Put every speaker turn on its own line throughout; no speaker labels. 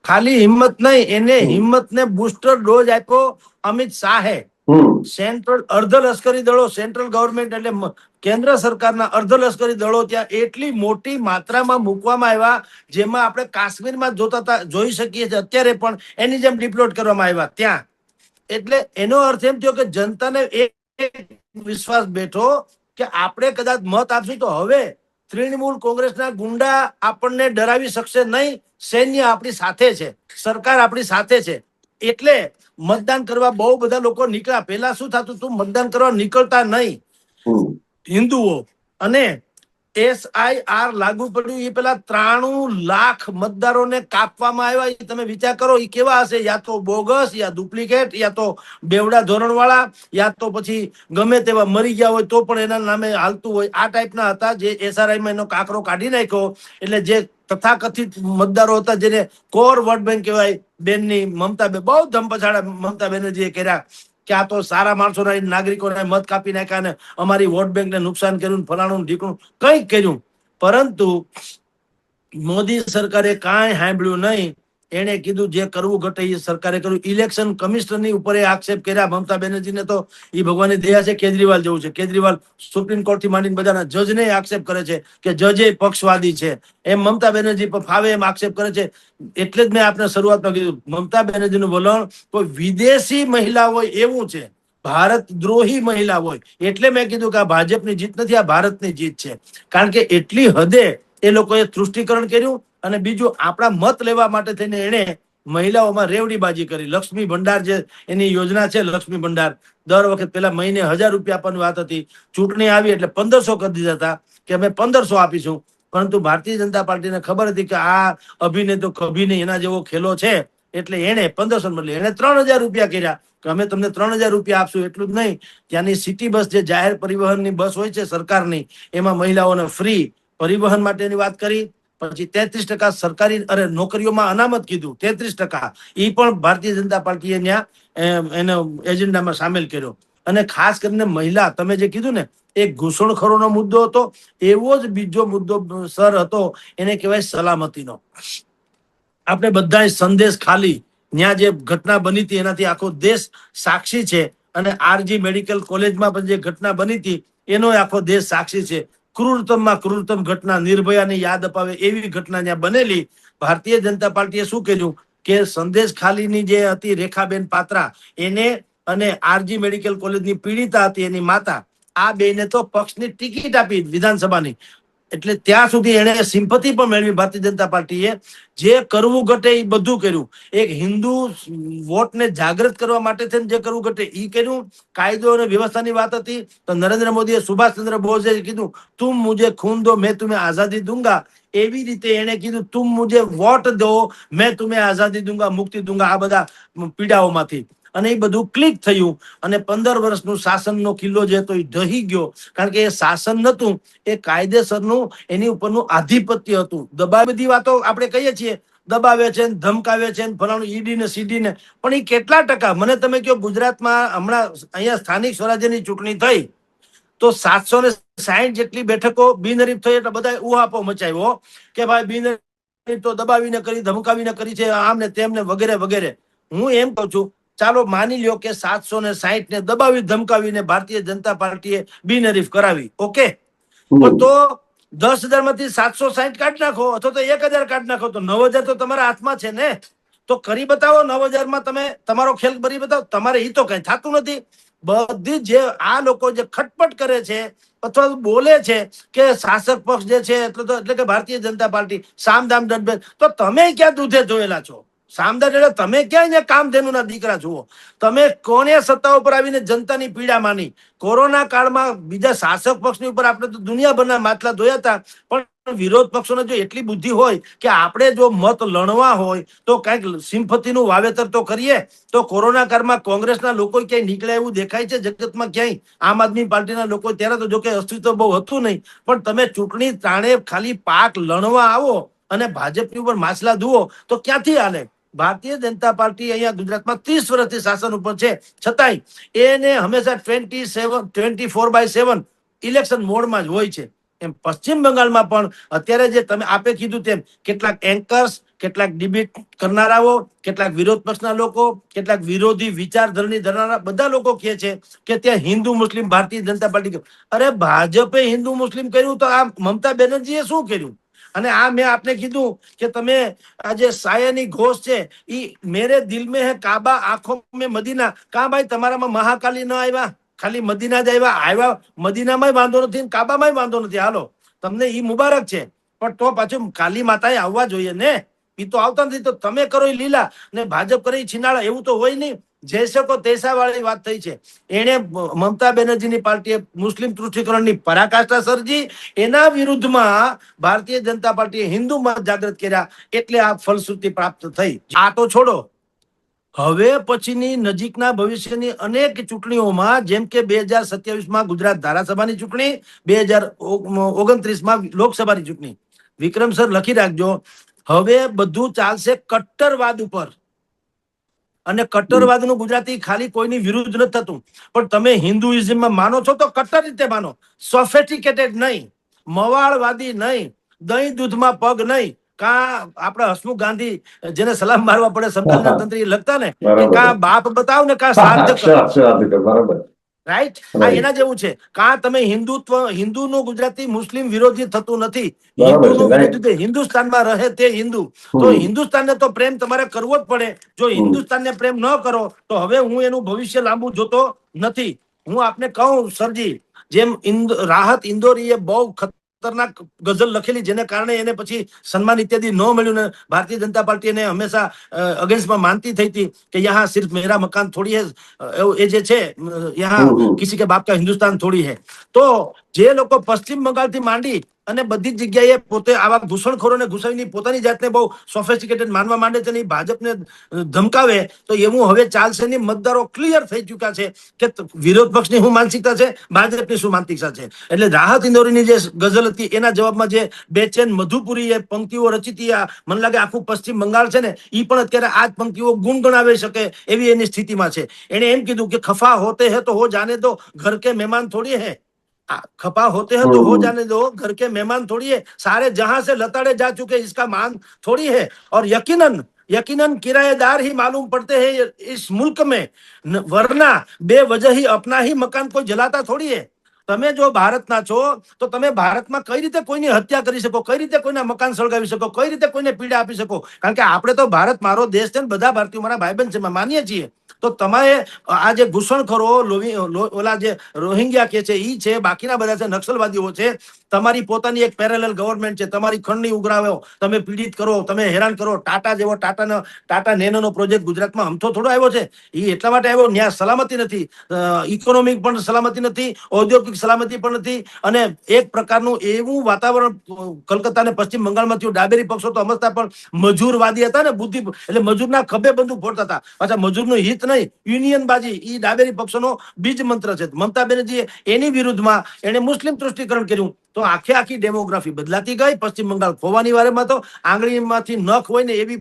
ખાલી હિંમત નહીં, એને હિંમતને બુસ્ટર ડોઝ આપ્યો અમિત શાહે. સેન્ટ્રલ અર્ધલશ્કરી દળો, સેન્ટ્રલ ગવર્મેન્ટ એટલે કેન્દ્ર સરકારના અર્ધલશ્કરી દળો ત્યાં એટલી મોટી માત્રામાં મૂકવામાં આવ્યા, જેમાં આપણે કાશ્મીરમાં જોઈ શકીએ છીએ અત્યારે પણ એની જેમ ડિપ્લોટ કરવામાં આવ્યા ત્યાં. એટલે એનો અર્થ એમ થયો કે જનતાને એક વિશ્વાસ બેઠો કે આપણે કદાચ મત આપશું તો હવે તૃણમૂલ કોંગ્રેસના ગુંડા આપણને ડરાવી શકશે નહીં. સૈન્ય આપણી સાથે છે, સરકાર આપણી સાથે છે. એટલે મતદાન કરવા બહુ બધા લોકો નીકળ્યા. પેલા શું થતું હતું, મતદાન કરવા નીકળતા નહીં હિન્દુઓ, અને SIR લાગુ પડ્યું એ પેલા 93 લાખ મતદારોને કાપવામાં આવ્યા. તમે વિચાર કરો એ કેવા હશે, યા તો બોગસ, યા ડુપ્લિકેટ, યા તો બેવડા ધોરણવાળા, યા તો પછી ગમે તેવા મરી ગયા હોય તો પણ એના નામે હાલતું હોય. આ ટાઈપના હતા જે SRIમાં એનો કાકરો કાઢી નાખ્યો. એટલે જે તથાકથિત મતદારો હતા, જેને કોર વોટ બેંક કહેવાય, બેનની મમતા બહુ ધમપછાડા મમતા બેનર્જીએ કર્યા કે આ તો સારા માણસોના નાગરિકોના મત કાપી નાખ્યા ને અમારી વોટ બેંકને નુકસાન કર્યું, ફલાણું ઢીકણું કંઈક કર્યું. પરંતુ મોદી સરકારે કાંઈ સાંભળ્યું નહીં. એને કીધું જે કરવું ઘટે એ સરકારે કર્યું. ઇલેક્શન કમિશનરની ઉપર આક્ષેપ કર્યા મમતા બેનર્જીને. તો એ ભગવાનની દયા છે, કેજરીવાલ જેવું છે. કેજરીવાલ સુપ્રીમ કોર્ટથી માંડીને બધાના જજને આક્ષેપ કરે છે કે જજે પક્ષવાદી છે. એમ મમતા બેનર્જી પર ફાવે એમ આક્ષેપ કરે છે. એટલે જ મેં આપણે શરૂઆતમાં કીધું, મમતા બેનર્જીનું વલણ કોઈ વિદેશી મહિલા હોય એવું છે, ભારત દ્રોહી મહિલા હોય. એટલે મેં કીધું કે આ ભાજપની જીત નથી, આ ભારતની જીત છે. કારણ કે એટલી હદે એ લોકોએ તૃષ્ટિકરણ કર્યું. અને બીજું, આપણા મત લેવા માટે થઈને એને મહિલાઓમાં રેવડીબાજી કરી. લક્ષ્મી ભંડાર જે એની યોજના છે, લક્ષ્મી ભંડાર, દર વખત પેલા મહિને 1000 રૂપિયા આપવાની વાત હતી. ચૂંટણી આવી એટલે 1500 કરી દીધા હતા કે અમે 1500 આપીશું. પરંતુ ભારતીય જનતા પાર્ટીને ખબર હતી કે આ અભિને તો કભી નહીં, એના જેવો ખેલો છે. એટલે એને 1500 બદલે એને 3000 રૂપિયા કર્યા કે અમે તમને 3000 રૂપિયા આપશું. એટલું જ નહીં, ત્યાંની સિટી બસ, જે જાહેર પરિવહનની બસ હોય છે સરકારની, એમાં મહિલાઓને ફ્રી પરિવહન માટેની વાત કરી. પછી 33% સરકારી નોકરીઓમાં અનામત કીધું, 33%. એ પણ ભારતીય જનતા પાર્ટીએ ત્યાં એનો એજન્ડામાં સામેલ કર્યો. અને ખાસ કરીને મહિલા, તમે જે કીધું ને, એક ઘૂસણખોરોનો મુદ્દો હતો. એવો જ બીજો મુદ્દો સર હતો, એને કહેવાય સલામતીનો. આપણે બધા સંદેશ ખાલી ત્યાં જે ઘટના બની હતી એનાથી આખો દેશ સાક્ષી છે. અને RG મેડિકલ કોલેજમાં પણ જે ઘટના બની હતી એનો આખો દેશ સાક્ષી છે. ક્રૂરતમમાં ક્રૂરતમ ઘટના, નિર્ભયાની યાદ અપાવે એવી ઘટના ત્યાં બનેલી. ભારતીય જનતા પાર્ટીએ શું કર્યું કે સંદેશ ખાલીની જે હતી રેખાબેન પાત્રા, એને અને RG મેડિકલ કોલેજની પીડિતા હતી એની માતા, આ બેને તો પક્ષની ટિકિટ આપી વિધાનસભાની. એટલે ત્યાં સુધી એને સિમ્પથી પણ મેળવી ભારતીય જનતા પાર્ટીએ. જે કરવું ઘટે એ બધું કર્યું. એક હિન્દુ વોટને જાગૃત કરવા માટે થઈને જે કરવું ઘટે એ કર્યું. કાયદો અને વ્યવસ્થાની વાત હતી તો નરેન્દ્ર મોદીએ, સુભાષચંદ્ર બોઝે કીધું, તુમ મુझे खून दो मैं तुम्हें आजादी दूंगा. એવી રીતે એને કીધું, તુમ મુझे વોટ દો मैं तुम्हें आजादी दूंगा, મુક્તિ दूंगा, આ બધા પીડાઓમાંથી. અને એ બધું ક્લિક થયું. અને 15 વર્ષનું શાસનનો કિલ્લો જે હતો એ ઢહી ગયો. કારણ કે એ શાસન નતું, એ કાયદેસરનું એની ઉપરનું આધિપત્ય હતું. બધી વાતો આપણે કહીએ છીએ, દબાવે છે, ધમકાવે છે, ફલાણું ઈડી ને સીડી ને. પણ એ કેટલા ટકા, મને તમે કહો, ગુજરાતમાં હમણાં અહીંયા સ્થાનિક સ્વરાજ્યની ચૂંટણી થઈ તો 760 જેટલી બેઠકો બિનહરીફ થઈ. એટલે બધા ઉહાપો મચાવ્યો કે ભાઈ બિનહરીફ તો દબાવીને કરી, ધમકાવીને કરી છે, આમ ને તેમ ને વગેરે વગેરે. હું એમ કહું છું, ચાલો માની લ્યો કે 760 ને દબાવી ધમકાવીને ભારતીય જનતા પાર્ટીએ બિનહરીફ કરાવી. ઓકે, તો 10,000 માંથી 760 કાઢી નાખો, અથવા તો 1000 કાઢી નાખો, તો 9000 તો તમારા હાથમાં છે ને. તો કરી બતાવો 9000 માં, તમે તમારો ખેલ કરી બતાવો. તમારે એ તો કઈ થતું નથી. બધી જે આ લોકો જે ખટપટ કરે છે અથવા બોલે છે કે શાસક પક્ષ જે છે એટલે કે ભારતીય જનતા પાર્ટી સામદામ દંડભેદ, તો તમે ક્યાં દૂધે ધોયેલા છો? સામદામ એટલે તમે ક્યાં અહીંયા કામધેનુના દીકરા જુઓ? તમે કોને સત્તા ઉપર આવીને જનતાની પીડા માની? કોરોના કાળમાં બીજા શાસક પક્ષની ઉપર આપણે તો દુનિયાભરના માટલા ધોયા હતા. પણ વિરોધ પક્ષોને જો એટલી બુદ્ધિ હોય કે આપણે જો મત લણવા હોય તો કઈક સિમ્પથીનું વાવેતર તો કરીએ. તો કોરોના કાળમાં કોંગ્રેસના લોકો ક્યાંય નીકળ્યા એવું દેખાય છે જગતમાં ક્યાંય? આમ આદમી પાર્ટીના લોકો ત્યારે તો જોકે અસ્તિત્વ બહુ હતું નહીં, પણ તમે ચૂંટણી તાણે ખાલી પાક લણવા આવો અને ભાજપની ઉપર માછલા ધુઓ તો ક્યાંથી હાલે? ભારતીય જનતા પાર્ટી અહીંયા ગુજરાતમાં 30 વર્ષથી શાસન ઉપર છે, છતાંય એને હંમેશા 24/7 ઇલેક્શન મોડમાં જ હોય છે. એમ પશ્ચિમ બંગાળમાં પણ અત્યારે જે તમે આપે કીધું તેમ કેટલાક એન્કર્સ, કેટલાક ડિબેટ કરનારાઓ, કેટલાક વિરોધ પક્ષના લોકો, કેટલાક વિરોધી વિચારધરણી ધરાવનારા બધા લોકો કહે છે કે ત્યાં હિન્દુ મુસ્લિમ ભારતીય જનતા પાર્ટી. અરે ભાજપે હિન્દુ મુસ્લિમ કર્યું તો આ મમતા બેનર્જીએ શું કર્યું? અને આ મેં આપને કીધું કે તમે આ જે સાયાની ઘોષ છે ઈ મેરે દિલ में है काबा आंखों में मदीना. કા ભાઈ તમારામાં મહાકાલી ન આવ્યા? ખાલી મદીના જ આવ્યા. મદીનામાં વાંધો નથી, કાબામાં વાંધો નથી. હાલો, તમને ઈ મુબારક છે, પણ તો પાછું કાલી માતાએ આવવા જોઈએ ને. ઈ તો આવતા નથી, તો તમે કરો લીલા ને ભાજપ કરે છીનાળા, એવું તો હોય નહીં. જૈસે તૈસા વાળી વાત થઈ છે. એને મમતા બેનર્જીની પાર્ટીએ મુસ્લિમ તૃષ્ટિકરણની પરાકાષ્ઠા સર્જી, એના વિરુદ્ધમાં ભારતીય જનતા પાર્ટીએ હિન્દુ મત જાગૃત કર્યા, એટલે આ ફલશ્રુતિ પ્રાપ્ત થઈ. આ તો છોડો, હવે પછીની નજીકના ભવિષ્યની અનેક ચૂંટણીઓમાં, જેમ કે 2027માં ગુજરાત ધારાસભાની ચૂંટણી, 2029માં લોકસભાની ચૂંટણી, વિક્રમ સર લખી રાખજો, હવે બધું ચાલશે કટ્ટરવાદ ઉપર. અને કટ્ટરવાદનું ગુજરાતી ખાલી કોઈની વિરુદ્ધ નથી થતું, પણ તમે હિન્દુઇઝમમાં માનો છો તો કટ્ટર રીતે માનો, સોફેસ્ટિકેટેડ નહીં, મવાળવાદી નહીં, દહીં દૂધમાં પગ નહીં. કા આપડા હસમુખ ગાંધી જેને સલામ મારવા પડે સમકાલીન તંત્રી લખતા ને કે કા બાપ બતાવ ને કા શ્રાદ્ધ બરાબર, રાઈટ? આ એના જેવું છે. કા તમે હિન્દુનું ગુજરાતી મુસ્લિમ વિરોધી થતું નથી, હિન્દુનું વિરોધી હિન્દુસ્તાનમાં રહે તે હિન્દુ. તો હિન્દુસ્તાનને તો પ્રેમ તમારે કરવો જ પડે. જો હિન્દુસ્તાનને પ્રેમ ન કરો તો હવે હું એનું ભવિષ્ય લાંબુ જોતો નથી. હું આપને કહું સરજી, જેમ રાહત ઇન્દોરીએ બહુ ખતરનાક ગઝલ લખેલી, જેને કારણે એને પછી સન્માન ઇત્યાદि ન મળ્યું ને ભારતીય જનતા પાર્ટી એને હંમેશા અગેન્સ્ટમાં માનતી થઈ હતી કે યહાં સિર્ફ મેરા મકાન થોડી હે, એ જે છે યહાં કિસી કે બાપ કા હિન્દુસ્તાન થોડી હે. તો જે લોકો પશ્ચિમ બંગાળથી માંડી અને બધી જ જગ્યાએ પોતે આવા ઘૂસણખોરોને ઘૂસાવીને પોતાની જાતને બહુ સોફિસ્ટિકેટેડ માનવા માંડે છે ને ભાજપને ધમકાવે, તો એવું હવે ચાલશે નહીં. મતદારો ક્લિયર થઈ ચુક્યા છે કે વિરોધ પક્ષની શું માનસિકતા છે, ભાજપની શું માનસિકતા છે. એટલે રાહત ઇન્દોરીની જે ગઝલ હતી એના જવાબમાં જે બેચેન મધુપુરીએ પંક્તિઓ રચી હતી, મને લાગે આખું પશ્ચિમ બંગાળ છે ને એ પણ અત્યારે આ જ પંક્તિઓ ગુણગણાવી શકે એવી એની સ્થિતિમાં છે. એને એમ કીધું કે ખફા હોતે હે તો હો જાને દો, ઘર કે મહેમાન થોડી હે. खपा होते हैं तो हो जाने दो, घर के मेहमान थोड़ी है, सारे जहां से लताड़े जा चुके इसका मान थोड़ी है. और यकीनन किराएदार ही मालूम पड़ते हैं इस मुल्क में, वरना बेवजह ही अपना ही मकान कोई जलाता थोड़ी है. તમે જો ભારતના છો તો તમે ભારતમાં કઈ રીતે કોઈની હત્યા કરી શકો, કઈ રીતે કોઈના મકાન સળગાવી શકો, કઈ રીતે કોઈને પીડા આપી શકો? કારણ કે આપણે તો ભારત મારો દેશ છે ને બધા ભારતીયો મારા ભાઈબંધ છે, માનીએ છીએ. તો તમારે આ જે ઘૂસણખોરો ઓલા જે રોહિંગ્યા કે છે ઈ છે, બાકીના બધા છે નક્સલવાદીઓ છે, તમારી પોતાની એક પેરેલલ ગવર્મેન્ટ છે, તમારી ખંડની ઉઘરાવો, તમે પીડિત કરો, તમે હેરાન કરો. ટાટા નેનોનો પ્રોજેક્ટ ગુજરાતમાં અમથો થોડો આવ્યો છે, એ એટલા માટે આવ્યો, ત્યાં સલામતી નથી, ઇકોનોમિક પણ સલામતી નથી, ઔદ્યોગિક સલામતી પણ નથી. અને એક પ્રકારનું એવું વાતાવરણ કલકત્તા ને પશ્ચિમ બંગાળમાં થયું. ડાબેરી પક્ષો તો સમજતા પણ મજૂરવાદી હતા ને, બુદ્ધિ એટલે મજૂરના ખભે બંદૂક ફોડતા હતા. પાછા મજૂરનું હિત નહીં, યુનિયનબાજી, એ ડાબેરી પક્ષોનો બીજ મંત્ર છે. મમતા બેનર્જીએ એની વિરુદ્ધમાં એને મુસ્લિમ તૃષ્ટિકરણ કર્યું, તો આખી ડેમોગ્રાફી બદલાતી ગઈ. પશ્ચિમ બંગાળ ખોવાની વારેમાં તો આંગળીમાંથી નખ હોય ને એવી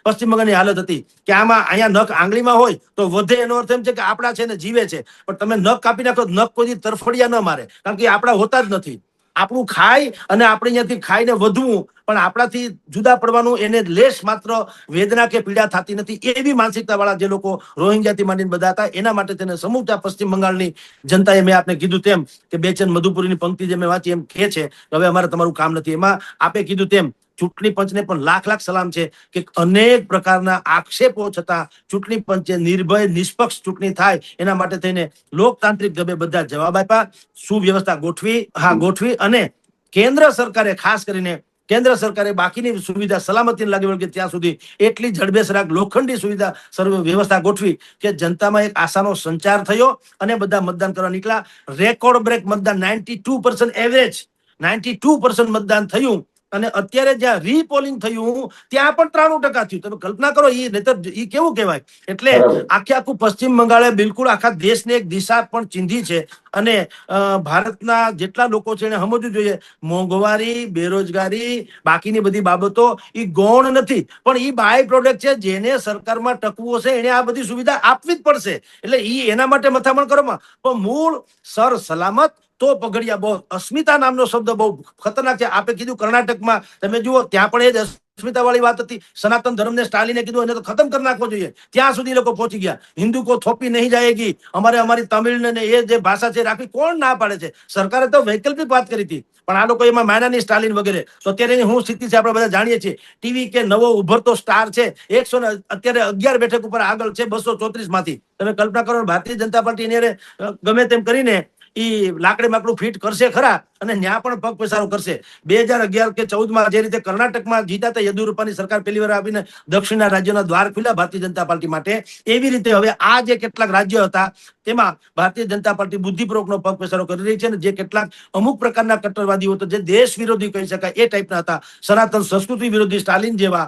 પશ્ચિમ બંગાળની હાલત હતી કે આમાં અહીંયા નખ આંગળીમાં હોય તો વધે, એનો અર્થ એમ છે કે આપણા છે ને જીવે છે. પણ તમે નખ કાપી નાખો, નખ કોઈ તરફડિયા ન મારે, કારણ કે આપણા હોતા જ નથી. આપણું ખાય અને આપણે અહીંયાથી ખાઈને વધવું, પણ આપણાથી જુદા પડવાનું એને લેશ માત્ર વેદના કે પીડા થતી નથી. એવી માનસિકતા વાળા જે લોકો રોહિંગ્યાથી માંડીને બધા હતા, એના માટે તેને સમૂચા પશ્ચિમ બંગાળની જનતાએ, મેં આપને કીધું તેમ કે બેચેન મધુપુરીની પંક્તિ જે મેં વાંચી એમ કહે છે હવે અમારે તમારું કામ નથી. એમાં આપે કીધું તેમ ચૂંટણી પંચને પણ લાખ સલામ છે કે અનેક પ્રકારના આક્ષેપો છતાં ચૂંટણી પંચે નિર્ભય નિષ્પક્ષ ચૂંટણી થાય એના માટે થઈને લોકતાંત્રિક ઢબે બધા જવાબ આપ્યા, સુવ્યવસ્થા ગોઠવી. અને કેન્દ્ર સરકારે, ખાસ કરીને કેન્દ્ર સરકારે બાકીની સુવિધા સલામતી લાગે વળગે ત્યાં સુધી એટલી જડબેસરાક લોખંડી સુવિધા વ્યવસ્થા ગોઠવી કે જનતામાં એક આશાનો સંચાર થયો અને બધા મતદાન કરવા નીકળ્યા. રેકોર્ડ બ્રેક મતદાન, 92% એવરેજ, 92% મતદાન થયું. અને અત્યારે જ્યાં રીપોલિંગ થયું ત્યાં પણ 93% થયું. તમે કલ્પના કરો, એ કેવું કહેવાય. એટલે આખું પશ્ચિમ બંગાળે બિલકુલ આખા દેશને એક દિશા પણ ચીંધી છે. અને ભારતના જેટલા લોકો છે એને સમજવું જોઈએ, મોંઘવારી, બેરોજગારી, બાકીની બધી બાબતો એ ગૌણ નથી, પણ એ બાય પ્રોડક્ટ છે. જેને સરકારમાં ટકવું હશે એને આ બધી સુવિધા આપવી જ પડશે. એટલે એના માટે મથામણ કરવામાં, પણ મૂળ સર સલામત તો પગડિયા બહુ અસ્મિતા નામનો શબ્દ બહુ ખતરનાક છે. આપે કીધું કર્ણાટકમાં તમે જુઓ ત્યાં પણ એ જ અસ્મિતા વાળી વાત હતી. સનાતન ધર્મને સ્ટાલિને કીધું એને તો ખતમ કરી નાખવો જોઈએ. ત્યાં સુધી લોકો પહોંચી ગયા. હિન્દુ કો થોપી નહીં જાયેગી, અમારે અમારી તમિળ ને એ જે ભાષા છે રાખવી. કોણ ના પાડે છે? સરકારે તો વૈકલ્પિક વાત કરી હતી, પણ આ લોકો એમાં માયનાની સ્ટાલિન વગેરે. તો અત્યારે એની શું સ્થિતિ છે આપણે બધા જાણીએ છીએ. ટીવી કે નવો ઉભરતો સ્ટાર છે, 111 બેઠક ઉપર આગળ છે 234 માંથી. તમે કલ્પના કરો, ભારતીય જનતા પાર્ટી ગમે તેમ કરીને લાકડી માકડું ફિટ કરશે ખરા, અને ન્યા પણ પગ પસારો કરશે. 2011 કે 14 જે રીતે કર્ણાટકમાં જીતા હતા યેદુરપ્પાની સરકાર પહેલી વાર આપીને દક્ષિણના રાજ્યોના દ્વાર ખુલ્યા ભારતીય જનતા પાર્ટી માટે, એવી રીતે હવે આ જે કેટલાક રાજ્યો હતા તેમાં ભારતીય જનતા પાર્ટી બુદ્ધિપૂર્વકનો પગ પસારો કરી રહી છે. અને જે કેટલાક અમુક પ્રકારના કટ્ટરવાદીઓ તો જે દેશ વિરોધી કહી શકાય એ ટાઈપના હતા, સનાતન સંસ્કૃતિ વિરોધી સ્ટાલિન જેવા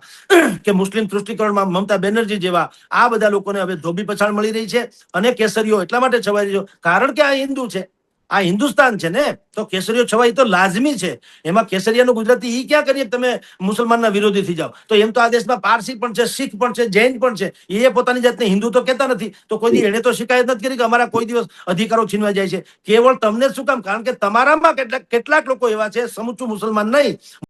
કે મુસ્લિમ તૃષ્ટિકરણમાં મમતા બેનર્જી જેવા, આ બધા લોકોને હવે ધોબી પછાડ મળી રહી છે. અને કેસરીઓ એટલા માટે છવાઈ રહ્યો કારણ કે આ હિન્દુ છે, આ હિન્દુસ્તાન છે ને, તો કેસરીઓ છવાઈ તો લાજમી છે. એમાં કેસરિયાનું ગુજરાતી ઈ ક્યાં કરીએ તમે મુસલમાનના વિરોધી થઈ જાઓ? તો એમ તો આ દેશમાં પારસી પણ છે, શીખ પણ છે, જૈન પણ છે. એ પોતાની જાતને હિન્દુ તો કહેતા નથી. તો કોઈ દી એને તો શિકાયત નથી કરી કે અમારા કોઈ દિવસ અધિકારો છીનવાઈ જાય છે. કેવળ તમને શું કામ? કારણ કે તમારામાં કેટલાક લોકો એવા છે, સમૂચું મુસલમાન નહીં,